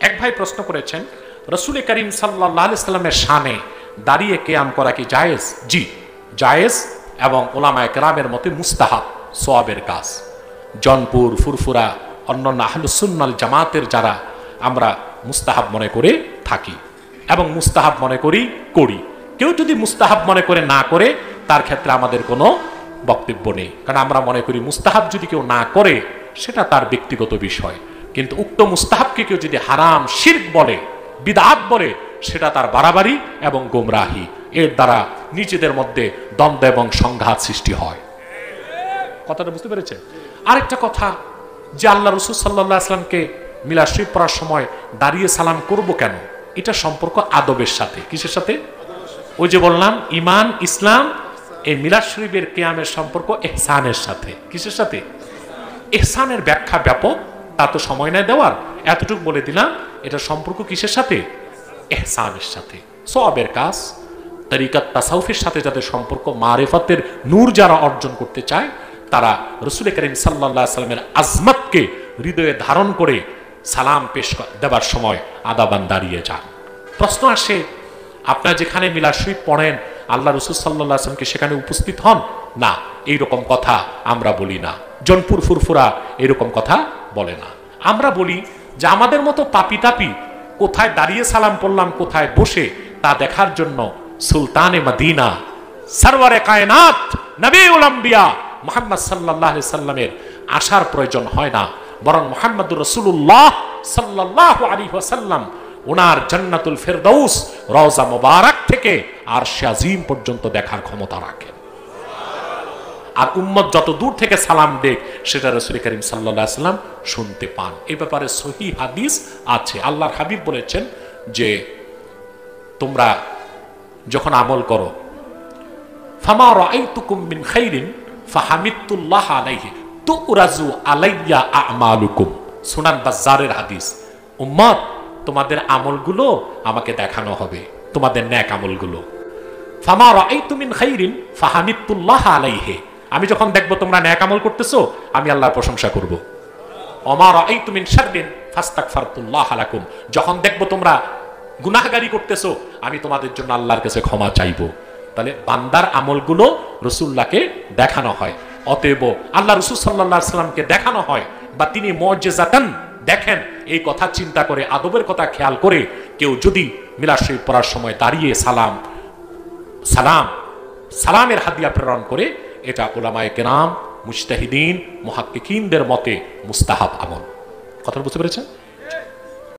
এক ভাই প্রশ্ন করেছেন, রাসূল করিম সাল্লাল্লাহু আলাইহি সাল্লামের শানে দাঁড়িয়ে কিয়াম করা কি জায়েজ? জি, জায়েজ, এবং উলামায়ে কেরামের মতে মুস্তাহাব, সওয়াবের কাজ। জনপুর, ফুরফুরা, অন্যান্য আহলুস সুন্নাহ ওয়াল জামাতের যারা আমরা মুস্তাহাব মনে করে থাকি এবং মুস্তাহাব মনে করি। কেউ যদি মুস্তাহাব মনে করে না করে, তার ক্ষেত্রে আমাদের কোনো বক্তব্য নেই, কারণ আমরা মনে করি মুস্তাহাব যদি কেউ না করে সেটা তার ব্যক্তিগত বিষয়, কিন্তু উক্ত মুস্তাহাবকে কেউ যদি হারাম, শিরক বলে, বিদআত বলে, সেটা তার বাড়াবাড়ি এবং গোমরাহি। এর দ্বারা নিজেদের মধ্যে দ্বন্দ্ব এবং সংঘাত সৃষ্টি হয়। কথাটা বুঝতে পেরেছেন? আরেকটা কথা, যে আল্লাহ রাসূল সাল্লাল্লাহু আলাইহি ওয়াসাল্লামকে মিলাদ শরীফ পড়ার সময় দাঁড়িয়ে সালাম করব কেন? এটা সম্পর্ক আদবের সাথে। কিসের সাথে? ওই যে বললাম, ঈমান, ইসলাম, এই মিলাদ শরীফের কিয়ামের সম্পর্ক ইহসানের সাথে। কিসের সাথে? ইহসানের ব্যাখ্যা ব্যাপক, তা তো সময় নেই দেওয়ার, এতটুকু বলে দিলাম। এটা সম্পর্ক কিসের সাথে? ইহসানের সাথে। সওয়াবের কাজ, তরিকাত তাসাউফের সাথে যাদের সম্পর্ক, মারিফাতের নূর যারা অর্জন করতে চায়, তারা রাসূল করিম সাল্লাল্লাহু আলাইহি ওয়াসাল্লামের আজমতকে হৃদয়ে ধারণ করে সালাম পেশ দেবার সময় আদাবান দাঁড়িয়ে যান। প্রশ্ন আসে, আপনারা যেখানে মিলাদ শরীফ পড়েন, আল্লাহ রাসূল সাল্লাল্লাহু আলাইহি ওয়াসাল্লাম কি সেখানে উপস্থিত হন? না, এইরকম কথা আমরা বলি না। জনপুর, ফুরফুরা এরকম কথা বলে না। আমরা বলি যে আমাদের মতো পাপি তাপি কোথায় দাঁড়িয়ে সালাম পড়লাম, কোথায় বসে, তা দেখার জন্য সুলতানে মদিনা, সরওয়ারে কায়নাত, নবীউল আম্বিয়া মুহাম্মদ সাল্লাল্লাহু আলাইহি সাল্লামের আসার প্রয়োজন হয় না, বরং মুহাম্মদুর রাসূলুল্লাহ সাল্লাল্লাহু আলাইহি ওয়াসাল্লাম ওনার জান্নাতুল ফেরদাউস, রওজা মুবারক থেকে আরশে আজিম পর্যন্ত দেখার ক্ষমতা রাখেন। আর উম্মত যত দূর থেকে সালাম দেখ, সেটা রাসূল করিম সাল্লাল্লাহু আলাইহি ওয়াসাল্লাম শুনতে পান। এই ব্যাপারে সহিহ হাদিস আছে। আল্লাহর হাবিব বলেছেন যে তোমরা যখন আমল করো, ফামা রাআইতুকুম মিন খাইরিন ফাহামিদতুল্লাহ আলাইহি তুরাজু আলাইয়া আমালুকুম। সুনান বাজ্জারের হাদিস। উম্মত, তোমাদের আমলগুলো আমাকে দেখানো হবে, তোমাদের নেক আমলগুলো। ফামা রাআইতু মিন খাইরিন ফাহামিদতুল্লাহ আলাইহি। আমি যখন দেখব তোমরা নেক আমল করতেছো, আমি আল্লাহর প্রশংসা করব। ওমা রাআইতু মিন শাররিন ফাস্তাগফারতুল্লাহ লাকুম। যখন দেখব তোমরা গুনাহগারি করতেছো, আমি তোমাদের জন্য আল্লাহর কাছে ক্ষমা চাইবো। তাহলে বান্দার আমলগুলো রাসূলুল্লাহকে দেখানো হয়। অতএব আল্লাহ রাসূল সাল্লাল্লাহু আলাইহি ওয়াসাল্লামকে দেখানো হয়, বা তিনি মুজিজাতান দেখেন, এই কথা চিন্তা করে, আদবের কথা খেয়াল করে কেউ যদি মিলাদ শরীফ পড়ার সময় দাঁড়িয়ে সালামের হাদিয়া প্রেরণ করে, এটা উলামায়ে কেরাম, মুজতাহিদিন, মুহাক্কিকিনদের মতে মুস্তাহাব আমল। কথা বুঝতে পেরেছেন?